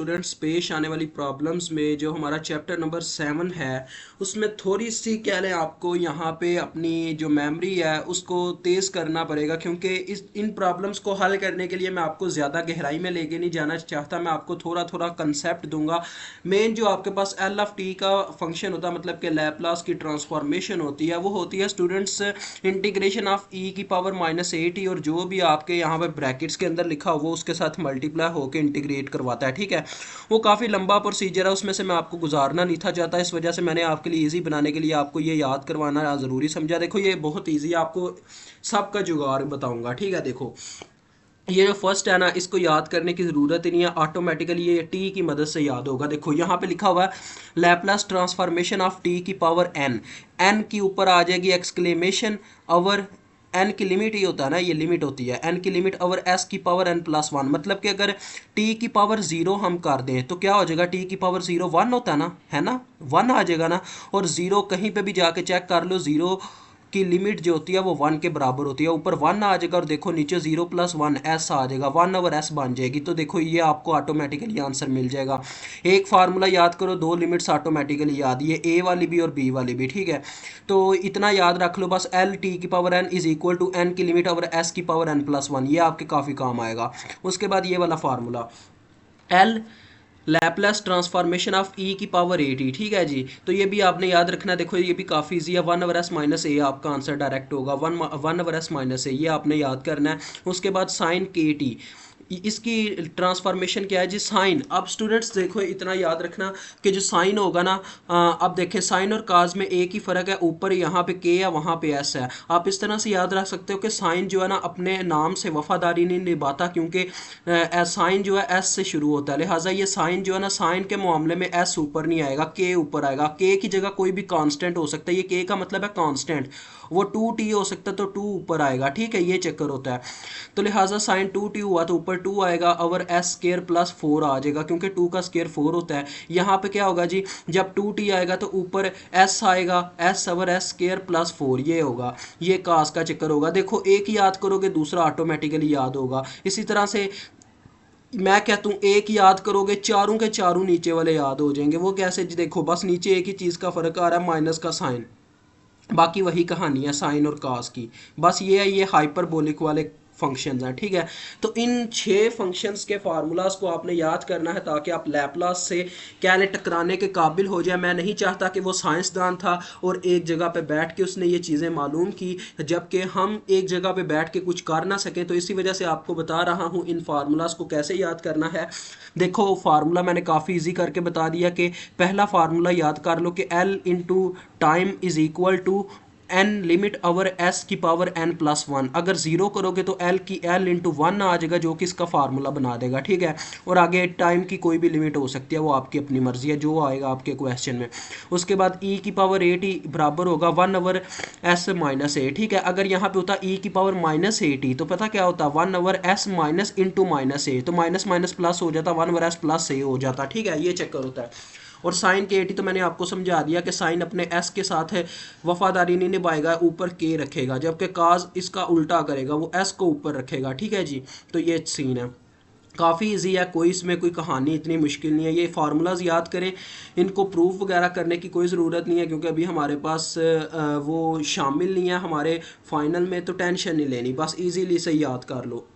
Students पेश आने वाली प्रॉब्लम्स में जो हमारा चैप्टर नंबर 7 है उसमें थोड़ी सी कह लें आपको यहाँ पे अपनी जो मेमोरी है उसको तेज़ करना पड़ेगा, क्योंकि इस इन प्रॉब्लम्स को हल करने के लिए मैं आपको ज़्यादा गहराई में लेके नहीं जाना चाहता। मैं आपको थोड़ा थोड़ा कंसेप्ट दूंगा। मेन जो आपके पास एल ऑफ टी का फंक्शन होता है, मतलब कि लैपलास की ट्रांसफॉर्मेशन होती है, वो होती है स्टूडेंट्स इंटीग्रेशन ऑफ ई की पावर माइनस ए टी, और जो भी आपके यहाँ पे ब्रैकेट्स के अंदर लिखा हो वो उसके साथ मल्टीप्लाई होकर इंटीग्रेट करवाता है। ठीक है, वो काफ़ी लंबा प्रोसीजर है, उसमें से मैं आपको गुजारना नहीं था चाहता, इस वजह से मैंने आपके लिए इजी बनाने के लिए आपको ये याद करवाना ज़रूरी समझा। देखो ये बहुत इजी है, आपको सबका जुगाड़ बताऊंगा। ठीक है, देखो ये जो फर्स्ट है ना, इसको याद करने की ज़रूरत ही नहीं है, ऑटोमेटिकली ये टी की मदद से याद होगा। देखो यहाँ पे लिखा हुआ है लैपलास ट्रांसफॉर्मेशन ऑफ टी की पावर एन, एन की ऊपर आ जाएगी एक्सक्लेमेशन ओवर एन की लिमिट ही होता है ना, ये लिमिट होती है एन की लिमिट ओवर एस की पावर एन प्लस वन। मतलब कि अगर टी की पावर ज़ीरो हम कर दें तो क्या हो जाएगा, टी की पावर ज़ीरो वन होता है ना, वन आ जाएगा ना। और ज़ीरो कहीं पे भी जाके चेक कर लो, ज़ीरो की लिमिट जो होती है वो वन के बराबर होती है, ऊपर वन आ जाएगा और देखो नीचे जीरो प्लस वन एस आ जाएगा, वन ओवर एस बन जाएगी। तो देखो ये आपको ऑटोमेटिकली आंसर मिल जाएगा। एक फार्मूला याद करो, दो लिमिट्स ऑटोमेटिकली याद, ये ए वाली भी और बी वाली भी। ठीक है, तो इतना याद रख लो बस, एल टी की power N is equal to N की लिमिट ओवर एस की पावर एन प्लस वन, ये आपके काफ़ी काम आएगा। उसके बाद ये वाला formula L Laplace transformation of E की पावर ए टी। ठीक है जी, तो ये भी आपने याद रखना। देखो ये भी काफ़ी ईजी है, वन ओवर एस माइनस ए आपका आंसर डायरेक्ट होगा, वन ओवर एस माइनस ए, ये आपने याद करना है। उसके बाद साइन के टी, इसकी ट्रांसफॉर्मेशन क्या है जी, साइन। अब स्टूडेंट्स देखो इतना याद रखना कि जो साइन होगा ना, अब देखें साइन और काज में एक ही फ़र्क है, ऊपर यहाँ पे के है वहाँ पे एस है। आप इस तरह से याद रख सकते हो कि साइन जो है ना अपने नाम से वफादारी नहीं निभाता, क्योंकि साइन जो है एस से शुरू होता है, लिहाजा ये साइन जो है ना, साइन के मामले में एस ऊपर नहीं आएगा, के ऊपर आएगा। के की जगह कोई भी कांस्टेंट हो सकता है, ये के का मतलब है कांस्टेंट, वो टू टी हो सकता है तो टू ऊपर आएगा। ठीक है, ये चक्कर होता है। तो लिहाजा साइन टू टी हुआ तो ऊपर टू आएगा और एस स्केयर प्लस फोर आ जाएगा, क्योंकि टू का स्केयर फोर होता है। यहाँ पे क्या होगा जी, जब टू टी आएगा तो ऊपर एस आएगा, S over S square plus four, ये होगा, ये कास का चक्कर होगा। देखो एक याद करोगे दूसरा ऑटोमेटिकली याद होगा। इसी तरह से मैं कहता हूँ एक याद करोगे चारों के चारों नीचे वाले याद हो जाएंगे। वो कैसे जी, देखो बस नीचे एक ही चीज़ का फ़र्क आ रहा है, माइनस का साइन, बाकी वही कहानी है साइन और कास की। बस ये है, ये हाइपरबोलिक वाले फंक्शंस हैं। ठीक है, तो इन 6 फंक्शंस के फार्मूलाज को आपने याद करना है ताकि आप लैपलास से क्या ले टकराने के काबिल हो जाए। मैं नहीं चाहता कि वो साइंसदान था और एक जगह पे बैठ के उसने ये चीज़ें मालूम की, जबकि हम एक जगह पे बैठ के कुछ कर ना सकें। तो इसी वजह से आपको बता रहा हूँ इन फार्मूलाज को कैसे याद करना है। देखो फार्मूला मैंने काफ़ी ईजी करके बता दिया कि पहला फार्मूला याद कर लो कि L into time is equal to n limit over S की पावर एन प्लस वन। अगर ज़ीरो करोगे तो एल की एल इंटू वन आ जाएगा, जो कि इसका फार्मूला बना देगा। ठीक है, और आगे टाइम की कोई भी लिमिट हो सकती है, वो आपकी अपनी मर्जी है, जो आएगा आपके क्वेश्चन में। उसके बाद ई की पावर ए टी बराबर होगा वन ओवर एस माइनस ए। ठीक है, अगर यहाँ पे होता ई की पावर माइनस ए टी तो पता क्या होता, one over S minus into minus A, तो माइनस माइनस प्लस हो जाता, one over S plus A हो जाता। ठीक है, ये चक्कर होता है। और साइन के एटी तो मैंने आपको समझा दिया कि साइन अपने एस के साथ है वफादारी नहीं निभाएगा, ऊपर के रखेगा, जबकि काज इसका उल्टा करेगा, वो एस को ऊपर रखेगा। ठीक है जी, तो ये सीन है, काफ़ी इजी है, कोई इसमें कोई कहानी इतनी मुश्किल नहीं है। ये फार्मूलाज याद करें, इनको प्रूफ वगैरह करने की कोई ज़रूरत नहीं है, क्योंकि अभी हमारे पास वो शामिल नहीं है हमारे फाइनल में, तो टेंशन नहीं लेनी, बस इजीली से याद कर लो।